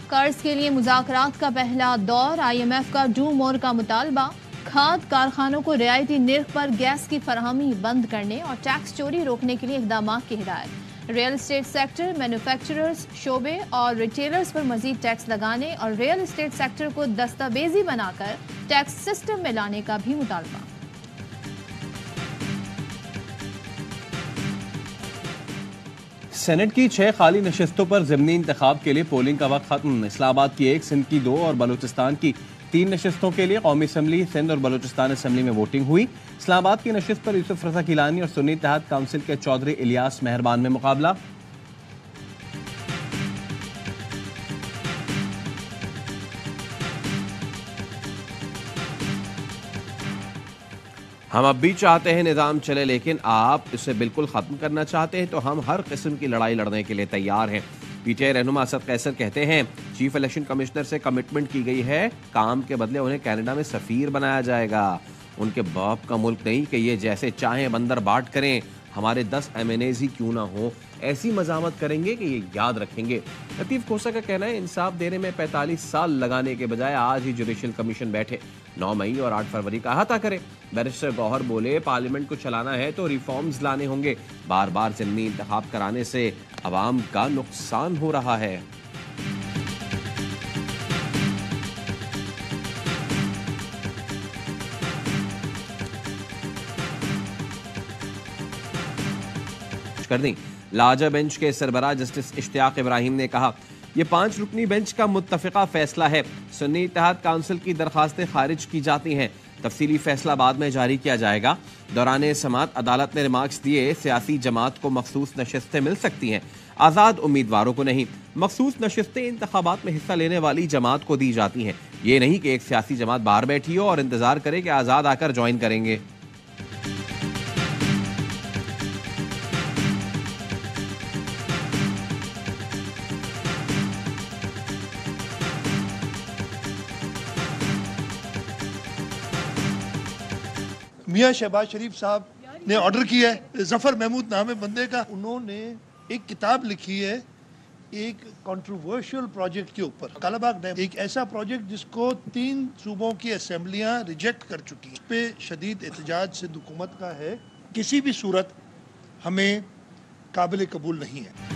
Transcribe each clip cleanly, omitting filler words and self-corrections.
कर्ज के लिए मुज़ाकरात का पहला दौर, IMF का डू मोर का मुतालबा। खाद कारखानों को रियायती निर्ख पर गैस की फराहमी बंद करने और टैक्स चोरी रोकने के लिए इक़दाम की हिदायत। रियल एस्टेट सेक्टर, मैन्युफैक्चरर्स, शोबे और रिटेलर्स पर मजीद टैक्स लगाने और रियल एस्टेट सेक्टर को दस्तावेजी बनाकर टैक्स सिस्टम में लाने का भी मुतालबा। सेनेट की 6 खाली नशिस्तों पर ज़िमनी इंतखाब के लिए पोलिंग का वक्त खत्म। इस्लामाबाद की 1, सिंध की 2 और बलूचिस्तान की 3 नशिस्तों के लिए कौमी असम्बली सिंध और बलूचिस्तान असम्बली में वोटिंग हुई। इस्लामाबाद की नशिस्त पर यूसुफ रज़ा गिलानी और सुन्नी इत्तेहाद काउंसिल के चौधरी इलियास मेहरबान में मुकाबला। हम अब भी चाहते हैं निज़ाम चले, लेकिन आप इसे बिल्कुल ख़त्म करना चाहते हैं तो हम हर किस्म की लड़ाई लड़ने के लिए तैयार हैं। PTI रहनुमा असद कैसर कहते हैं चीफ इलेक्शन कमिश्नर से कमिटमेंट की गई है, काम के बदले उन्हें कनाडा में सफ़ीर बनाया जाएगा। उनके बाप का मुल्क नहीं कि ये जैसे चाहें बंदर बाट करें। हमारे 10 MNAs ही क्यों ना हो, ऐसी मजामत करेंगे कि ये याद रखेंगे। लतीफ़ खोसा का कहना है इंसाफ देने में 45 साल लगाने के बजाय आज ही जुडिशल कमीशन बैठे 9 मई और 8 फरवरी का अहाता करे। बैरिस्टर गौहर बोले पार्लियामेंट को चलाना है तो रिफॉर्म्स लाने होंगे, बार बार ज़िमनी इंतखाब कराने से अवाम का नुकसान हो रहा है। कर दी लार्जर बेंच के सरबराह जस्टिस इश्तियाक इब्राहिम ने कहा यह 5 रुकनी बेंच का मुत्तफ़िका फैसला है। सुन्नी इत्तेहाद काउंसिल की दरखास्तें खारिज की जाती हैं, तफसीली फैसला बाद में जारी किया जाएगा। दौरान समाअत अदालत ने रिमार्क्स दिए सियासी जमात को मखसूस नशिस्तें मिल सकती हैं, आज़ाद उम्मीदवारों को नहीं। मखसूस नशिस्तें इंतखाबात में हिस्सा लेने वाली जमात को दी जाती हैं, ये नहीं कि एक सियासी जमात बाहर बैठी हो और इंतजार करे कि आज़ाद आकर ज्वाइन करेंगे। मियाँ शहबाज शरीफ साहब ने ऑर्डर किया है, जफर महमूद नाम है बंदे का, उन्होंने एक किताब लिखी है एक कंट्रोवर्शियल प्रोजेक्ट के ऊपर। कालाबाग डैम एक ऐसा प्रोजेक्ट जिसको 3 सूबों की असेंबलियां रिजेक्ट कर चुकी हैं, इस पे शदीद एहतजाज सिंध हुकूमत का है, किसी भी सूरत हमें काबिल कबूल नहीं है।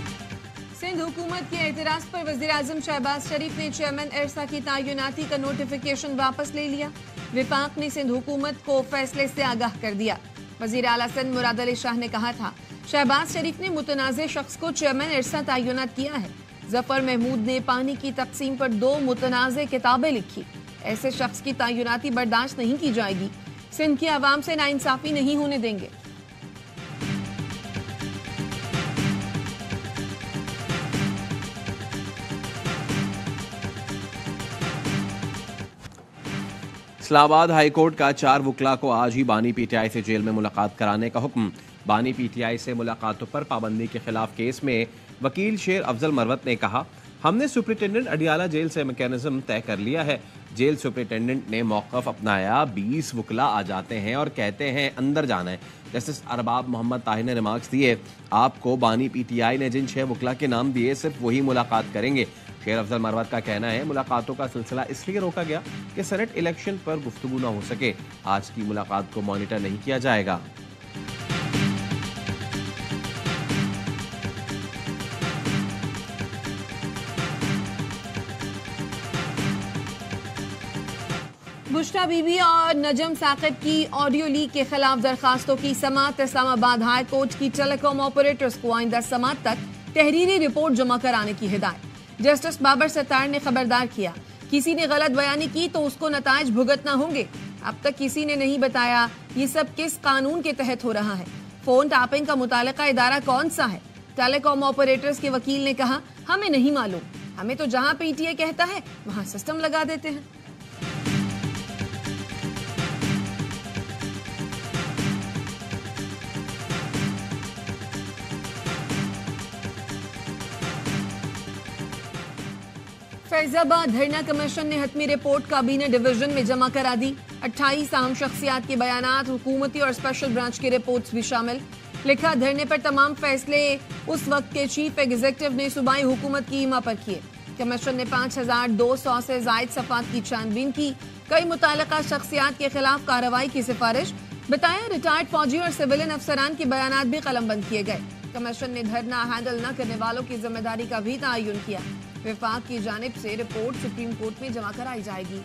सिंध हुकूमत के एतराज़ पर वज़ीर-ए-आज़म शहबाज शरीफ ने चेयरमैन इरसा की तैनाती का नोटिफिकेशन वापस ले लिया। विफाक ने सिंध हुकूमत को फैसले से आगाह कर दिया। वज़ीर आला सिंध मुराद अली शाह ने कहा था शहबाज शरीफ ने मुतनाज़े शख्स को चेयरमैन इरसा तैनात किया है। जफर महमूद ने पानी की तकसीम पर 2 मुतनाज़े किताबें लिखी, ऐसे शख्स की तैनाती बर्दाश्त नहीं की जाएगी। सिंध की आवाम से नाइंसाफी नहीं होने देंगे। इस्लामाबाद हाई कोर्ट का 4 वकला को आज ही बानी PTI से जेल में मुलाकात कराने का हुक्म। बानी PTI से मुलाकातों पर पाबंदी के खिलाफ केस में वकील शेर अफजल मरवत ने कहा हमने सुप्रिंटेंडेंट अडियाला जेल से मैकेनिज्म तय कर लिया है। जेल सुप्रिंटेंडेंट ने मौक़िफ़ अपनाया, 20 वकला आ जाते हैं और कहते हैं अंदर जाना है। जस्टिस अरबाब मोहम्मद ताहिर ने रिमार्क्स दिए आपको बानी PTI ने जिन 6 वकला के नाम दिए सिर्फ वही मुलाकात करेंगे। शेर अफजल मरवत का कहना है मुलाकातों का सिलसिला इसलिए रोका गया कि सेनेट इलेक्शन पर गुफ्तगू न हो सके। आज की मुलाकात को मॉनिटर नहीं किया जाएगा। बुशरा बीबी और नजम साकिब की ऑडियो लीक के खिलाफ दरखास्तों की समाअत। इस्लामाबाद हाई कोर्ट की टेलीकॉम ऑपरेटर्स को आइंदा समाअत तक तहरीरी रिपोर्ट जमा कराने की हिदायत। जस्टिस बाबर सत्तार ने खबरदार किया किसी ने गलत बयानी की तो उसको नताइज भुगतना होंगे। अब तक किसी ने नहीं बताया ये सब किस कानून के तहत हो रहा है। फोन टैपिंग का मुतालिका इदारा कौन सा है। टेलीकॉम ऑपरेटर्स के वकील ने कहा हमें नहीं मालूम, हमें तो जहां PTA कहता है वहां सिस्टम लगा देते हैं। फैजाबाद धरना कमीशन ने हतमी रिपोर्ट काबीना डिवीजन में जमा करा दी। 28 अहम शख्सियात के बयानात, हुकूमती और स्पेशल ब्रांच की रिपोर्ट्स भी शामिल। लिखा धरने पर तमाम फैसले उस वक्त के चीफ एग्जीक्यूटिव ने सूबाई हुकूमत की हिमा पर किए। कमीशन ने 5200 से जायद सफात की छानबीन की। कई मुताल्लिका शख्सियात के खिलाफ कार्रवाई की सिफारिश। बताया रिटायर्ड फौजी और सिविलियन अफसरान के बयानात भी कलमबंद किए गए। कमीशन ने धरना हैंडल न करने वालों की जिम्मेदारी का भी तयन किया। विफाक की जानिब से रिपोर्ट सुप्रीम कोर्ट में जमा कराई जाएगी।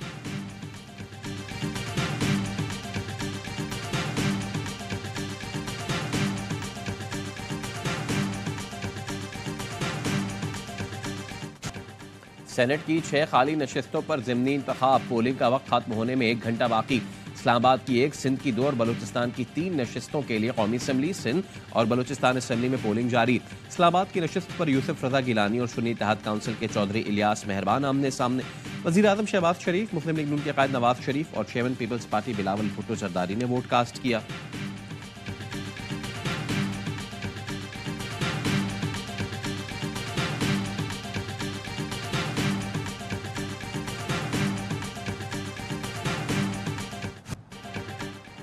सेनेट की 6 खाली नशिस्तों पर ज़िमनी इंतखाब। पोलिंग का वक्त खत्म होने में 1 घंटा बाकी। इस्लामाबाद की 1, सिंध की 2 और बलूचिस्तान की 3 नशिस्तों के लिए कौमी असम्बली सिंध और बलूचिस्तान असम्बली में पोलिंग जारी। इस्लामाबाद की नशिस्त पर यूसुफ रजा गिलानी और सुन्नी इत्तेहाद काउंसिल के चौधरी इलियास मेहरबान आमने सामने। वज़ीर आज़म शहबाज शरीफ, मुस्लिम लीग नून के कायद नवाज शरीफ और chairman Peoples Party Bilawal Bhutto Zardari ने वोट कास्ट किया।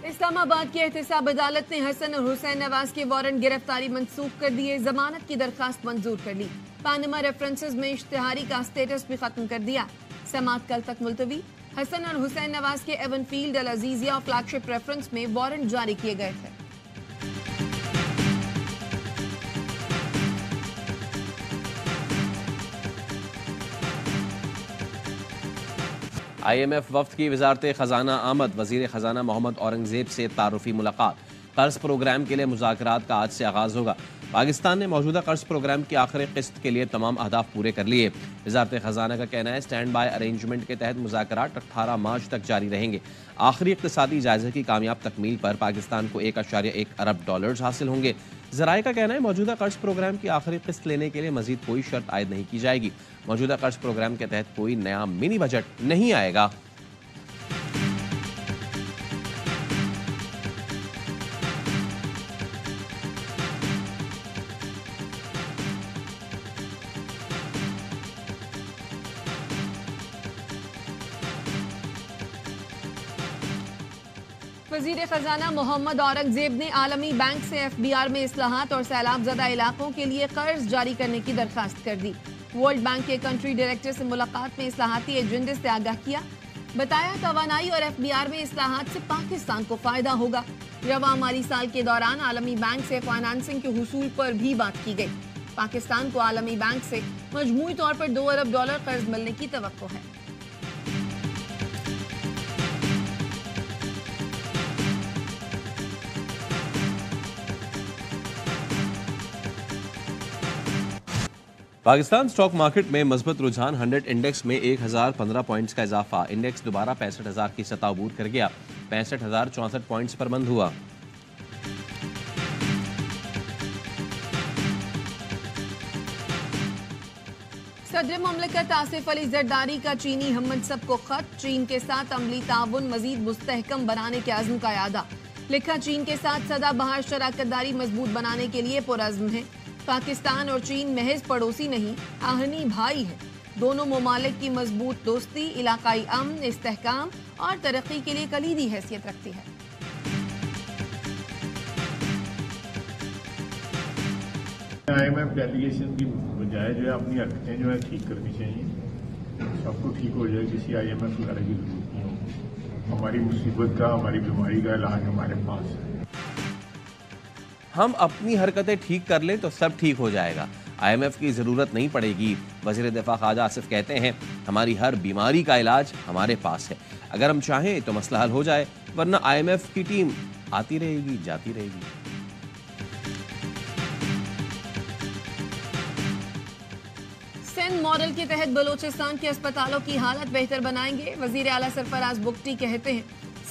इस्लामाबाद की एहतसाब अदालत ने हसन और हुसैन नवाज के वारंट गिरफ्तारी मंसूख कर दिए। जमानत की दरखास्त मंजूर कर ली। पानामा रेफरेंसेस में इश्तिहारी का स्टेटस भी खत्म कर दिया। समाअत कल तक मुलतवी। हसन और हुसैन नवाज के एवनफील्ड अल अजीजिया और फ्लैगशिप रेफरेंस में वारंट जारी किए गए थे। IMF वफ्द की वजारत खजाना आमद। वजीर खजाना मोहम्मद औरंगजेब से तारुफी मुलाकात। कर्ज प्रोग्राम के लिए मुज़ाकरात का आज से आगाज होगा। पाकिस्तान ने मौजूदा कर्ज प्रोग्राम की आखिरी किस्त के लिए तमाम अहदाफ पूरे कर लिए। वजारत खजाना का कहना है स्टैंड बाय अरेंजमेंट के तहत मुज़ाकरात 18 मार्च तक जारी रहेंगे। आखिरी इक़्तिसादी जायजे की कामयाब तकमील पर पाकिस्तान को $1.1 अरब हासिल होंगे। ज़राए का कहना है मौजूदा कर्ज प्रोग्राम की आखिरी किस्त लेने के लिए मजीद कोई शर्त आयद नहीं की जाएगी। मौजूदा कर्ज प्रोग्राम के तहत कोई नया मिनी बजट नहीं आएगा। वजीर खजाना मोहम्मद औरंगजेब ने आलमी बैंक से FBR में इस्लाहात और सैलाब ज़दा इलाकों के लिए कर्ज जारी करने की दरखास्त कर दी। वर्ल्ड बैंक के कंट्री डायरेक्टर से मुलाकात में इस्लाहाती एजेंडे से आगाह किया। बताया तवानाई और FBR में इस्लाहात से पाकिस्तान को फायदा होगा। रवा माली साल के दौरान आलमी बैंक से फाइनेंसिंग के हुसूल पर भी बात की गई। पाकिस्तान को आलमी बैंक से मजमूई तौर पर $2 अरब कर्ज मिलने की तवक्को है। पाकिस्तान स्टॉक मार्केट में मजबूत रुझान। 100 इंडेक्स में 1015 पॉइंट्स का इजाफा। इंडेक्स दोबारा 65,000 की सतह अबूर कर गया। 65,064 पॉइंट्स पर बंद हुआ। सदर मुमलिकत आसिफ अली जरदारी का चीनी हम मनसब को खत। चीन के साथ अमली ताउन मजीद मुस्तहकम बनाने के अज़्म का यादा। लिखा चीन के साथ सदाबहार शराकतदारी मजबूत बनाने के लिए पुरअज़्म है। पाकिस्तान और चीन महज पड़ोसी नहीं, आहनी भाई है। दोनों ममालिक की मजबूत दोस्ती इलाकाई अमन, इस्तेहकाम और तरक्की के लिए कलीदी हैसियत रखती है। IMF डेलीगेशन की बजाय जो है अपनी हरकतें जो है ठीक करनी चाहिए। सबको ठीक हो जाए, किसी IMF वगैरह की जरूरत नहीं हो। हमारी मुसीबत का, हमारी बीमारी का इलाज हमारे पास है। हम अपनी हरकतें ठीक कर लें तो सब ठीक हो जाएगा। IMF की जरूरत नहीं पड़ेगी। वजीर दिफा ख्वाजा आसिफ कहते हैं हमारी हर बीमारी का इलाज हमारे पास है। अगर हम चाहें तो मसला हल हो जाए, वरना IMF की टीम आती रहेगी, जाती रहेगी। सिंध मॉडल के तहत बलूचिस्तान के अस्पतालों की हालत बेहतर बनाएंगे। वजीर आला सरफराज बुगटी कहते हैं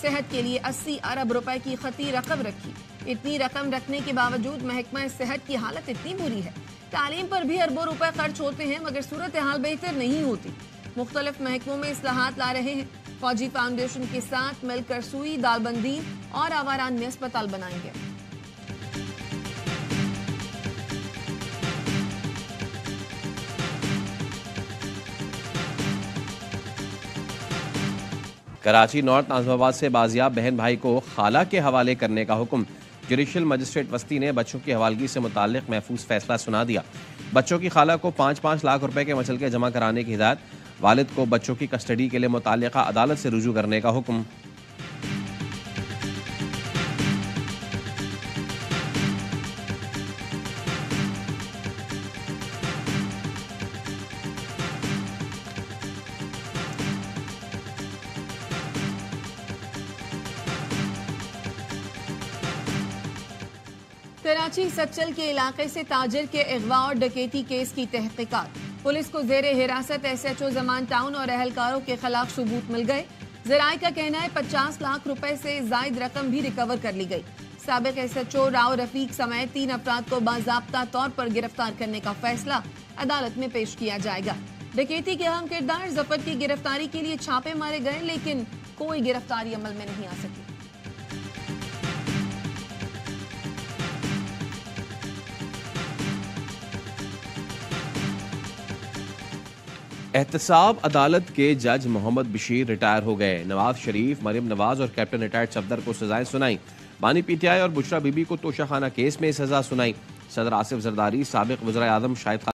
सेहत के लिए 80 अरब रुपए की खती रकम रखी। इतनी रकम रखने के बावजूद महकमा सेहत की हालत इतनी बुरी है। तालीम पर भी अरबों रुपए खर्च होते हैं मगर सूरत हाल बेहतर नहीं होती। मुख्तलिफ महकमों में इस्लाहात ला रहे हैं। फौजी फाउंडेशन के साथ मिलकर सुई, दालबंदी और आवारान में अस्पताल बनाएंगे। कराची नॉर्थ नाजमाबाद से बाजियाब बहन भाई को खाला के हवाले करने का हुक्म। जुडिशल मजिस्ट्रेट वस्ती ने बच्चों की हवालगी से मुताल्लिक महफूज फैसला सुना दिया। बच्चों की खाला को 5-5 लाख रुपए के मसलके जमा कराने की हिदायत। वालिद को बच्चों की कस्टडी के लिए मुताल्लिका अदालत से रुजू करने का हुक्म। कराची सच्चल के इलाके से ताजिर के अगवा और डकैती केस की तहकीकात। पुलिस को जेर हिरासत SHO जमान टाउन और अहलकारों के खिलाफ सबूत मिल गए। जराये का कहना है 50 लाख रुपए से जायद रकम भी रिकवर कर ली गई। साबिक SHO राव रफीक समेत 3 अफराद को बाज़ाब्ता तौर पर गिरफ्तार करने का फैसला अदालत में पेश किया जाएगा। डकैती के अहम किरदार जफर की गिरफ्तारी के लिए छापे मारे गए, लेकिन कोई गिरफ्तारी अमल में नहीं आ सकी। एहतसाब अदालत के जज मोहम्मद बशीर रिटायर हो गए। नवाज शरीफ, मरियम नवाज और कैप्टन रिटायर्ड सफदर को सजाएं सुनाई। बानी PTI और बुशरा बीबी को तोशाखाना केस में सजा सुनाई। सदर आसिफ जरदारी, साबिक वज़ीर आज़म शाहिद